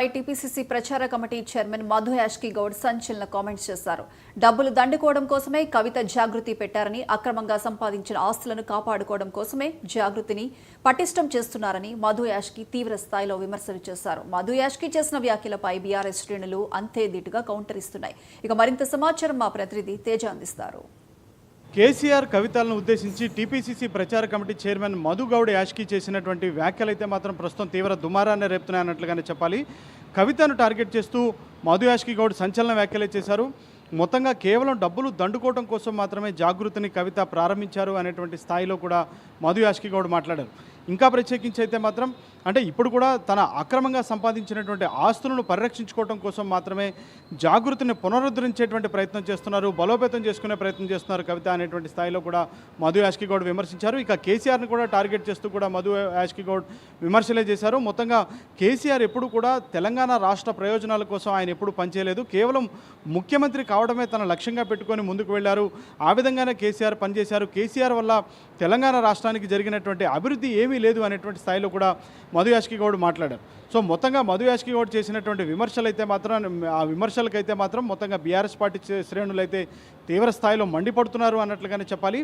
TPCC ప్రచార committee chairman Madhu Yaskhi Goud సంచలన comments చేశారు. డబ్బులు దండుకోవడం కోసమే కవిత జాగృతి పెట్టారని, అక్రమంగా సంపాదించిన ఆస్తులను కాపాడుకోవడం కోసమే జాగృతిని పటిష్టం చేస్తున్నారని మధు యాష్కి తీవ్ర స్థాయిలో విమర్శలు చేశారు. మధు యాష్కి చేసిన వ్యాఖ్యలపై బీఆర్ఎస్ శ్రేణులు అంతే ధీటుగా కౌంటర్ ఇస్తున్నాయి. ఇక మరింత సమాచారం మా ప్రతినిధి తేజ అందిస్తారు. కేసీఆర్ కవితలను ఉద్దేశించి టీపీసీసీ ప్రచార కమిటీ చైర్మన్ మధు గౌడ్ యాష్కి చేసినటువంటి వ్యాఖ్యలైతే మాత్రం ప్రస్తుతం తీవ్ర దుమారాన్ని రేపుతున్నాయన్నట్లుగానే చెప్పాలి. కవితను టార్గెట్ చేస్తూ మధు యాష్కి గౌడ్ సంచలన వ్యాఖ్యలే చేశారు. మొత్తంగా కేవలం డబ్బులు దండుకోవడం కోసం మాత్రమే జాగృతిని కవిత ప్రారంభించారు అనేటువంటి స్థాయిలో కూడా మధు యాష్కి గౌడ్ మాట్లాడారు. ఇంకా ప్రత్యేకించి అయితే మాత్రం అంటే ఇప్పుడు కూడా తన అక్రమంగా సంపాదించినటువంటి ఆస్తులను పరిరక్షించుకోవడం కోసం మాత్రమే జాగృతిని పునరుద్ధరించేటువంటి ప్రయత్నం చేస్తున్నారు, బలోపేతం చేసుకునే ప్రయత్నం చేస్తున్నారు కవిత అనేటువంటి స్థాయిలో కూడా మధు యాష్కి గౌడ్ విమర్శించారు. ఇక కేసీఆర్ని కూడా టార్గెట్ చేస్తూ కూడా మధు యాష్కి గౌడ్ విమర్శలే చేశారు. మొత్తంగా కేసీఆర్ ఎప్పుడు కూడా తెలంగాణ రాష్ట్ర ప్రయోజనాల కోసం ఆయన ఎప్పుడు పనిచేయలేదు, కేవలం ముఖ్యమంత్రి కావడమే తన లక్ష్యంగా పెట్టుకొని ముందుకు వెళ్లారు. ఆ విధంగానే కేసీఆర్ పనిచేశారు. కేసీఆర్ వల్ల తెలంగాణ రాష్ట్రానికి జరిగినటువంటి అభివృద్ధి ఏమీ లేదు అనేటువంటి స్థాయిలో కూడా మధు యాష్కి గౌడ్ మాట్లాడారు. సో మొత్తంగా మధు యాష్కి గౌడ్ చేసినటువంటి విమర్శలైతే మాత్రం ఆ విమర్శలకైతే మాత్రం మొత్తంగా బీఆర్ఎస్ పార్టీ శ్రేణులు అయితే తీవ్ర స్థాయిలో మండిపడుతున్నారు అన్నట్లుగానే చెప్పాలి.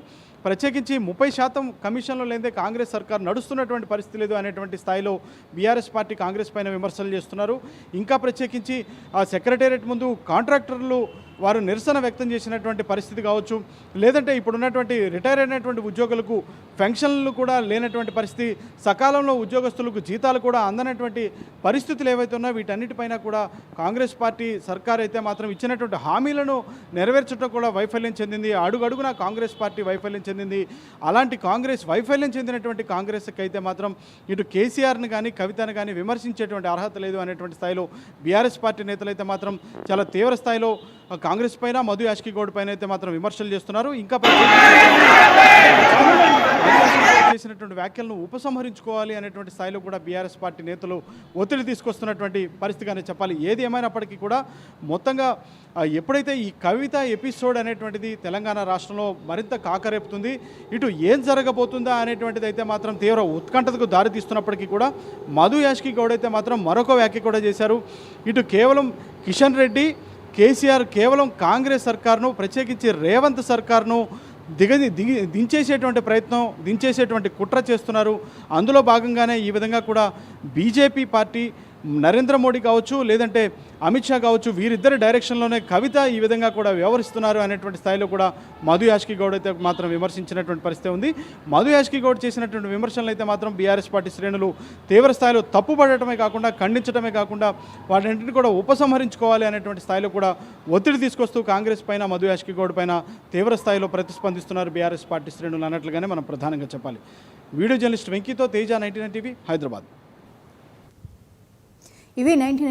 ప్రత్యేకించి 30% కమిషన్లు లేదే కాంగ్రెస్ సర్కార్ నడుస్తున్నటువంటి పరిస్థితి లేదు అనేటువంటి స్థాయిలో బీఆర్ఎస్ పార్టీ కాంగ్రెస్ పైన విమర్శలు చేస్తున్నారు. ఇంకా ప్రత్యేకించి ఆ సెక్రటేరియట్ ముందు కాంట్రాక్టర్లు వారు నిరసన వ్యక్తం చేసినటువంటి పరిస్థితి కావచ్చు, లేదంటే ఇప్పుడున్నటువంటి రిటైర్ అయినటువంటి ఉద్యోగులకు పెన్షన్లు కూడా లేనటువంటి పరిస్థితి, సకాలంలో ఉద్యోగస్తులకు జీతాలు కూడా అందనటువంటి పరిస్థితులు ఏవైతే ఉన్నాయో వీటన్నిటిపైన కూడా కాంగ్రెస్ పార్టీ సర్కార్ అయితే మాత్రం ఇచ్చినటువంటి హామీలను నెరవేర్చడం కూడా వైఫల్యం చెందింది. అడుగడుగునా కాంగ్రెస్ పార్టీ వైఫల్యం చెందింది. అలాంటి వైఫల్యం చెందినటువంటి కాంగ్రెస్కి అయితే మాత్రం ఇటు కేసీఆర్ని కానీ కవితను కానీ విమర్శించేటువంటి అర్హత లేదు అనేటువంటి స్థాయిలో బీఆర్ఎస్ పార్టీ నేతలు అయితే మాత్రం చాలా తీవ్ర స్థాయిలో కాంగ్రెస్ పైన మధు యాష్కి గౌడ్ పైన అయితే మాత్రం విమర్శలు చేస్తున్నారు. ఇంకా చేసినటువంటి వ్యాఖ్యలను ఉపసంహరించుకోవాలి అనేటువంటి స్థాయిలో కూడా బీఆర్ఎస్ పార్టీ నేతలు ఒత్తిడి తీసుకొస్తున్నటువంటి పరిస్థితిగానే చెప్పాలి. ఏది ఏమైనప్పటికీ కూడా మొత్తంగా ఎప్పుడైతే ఈ కవిత ఎపిసోడ్ అనేటువంటిది తెలంగాణ రాష్ట్రంలో మరింత కాకరేపుతుంది, ఇటు ఏం జరగబోతుందా అనేటువంటిది అయితే మాత్రం తీవ్ర ఉత్కంఠతకు దారితీస్తున్నప్పటికీ కూడా మధు యాష్కి గౌడ్ అయితే మాత్రం మరొక వ్యాఖ్య కూడా చేశారు. ఇటు కేవలం కిషన్ రెడ్డి, కేసీఆర్ కేవలం కాంగ్రెస్ సర్కార్ను ప్రత్యేకించి రేవంత్ సర్కార్ను దించేసేటువంటి కుట్ర చేస్తున్నారు. అందులో భాగంగానే ఈ విధంగా కూడా బీజేపీ పార్టీ నరేంద్ర మోడీ కావచ్చు, లేదంటే అమిత్ షా కావచ్చు, వీరిద్దరి డైరెక్షన్లోనే కవిత ఈ విధంగా కూడా వ్యవహరిస్తున్నారు అనేటువంటి స్థాయిలో కూడా మధు యాష్కి గౌడ్ అయితే మాత్రం విమర్శించినటువంటి పరిస్థితి ఉంది. మధు యాష్కి గౌడ్ చేసినటువంటి విమర్శలు అయితే మాత్రం బీఆర్ఎస్ పార్టీ శ్రేణులు తీవ్ర స్థాయిలో తప్పుపడటమే కాకుండా ఖండించడమే కాకుండా వాటిని కూడా ఉపసంహరించుకోవాలి అనేటువంటి స్థాయిలో కూడా ఒత్తిడి తీసుకొస్తూ కాంగ్రెస్ పైన మధు యాష్కి గౌడ్ పైన తీవ్ర స్థాయిలో ప్రతిస్పందిస్తున్నారు బీఆర్ఎస్ పార్టీ శ్రేణులు అన్నట్లుగానే మనం ప్రధానంగా చెప్పాలి. వీడియో జర్నలిస్ట్ వెంకీతో తేజ 99 టీవీ హైదరాబాద్. ఇవి 99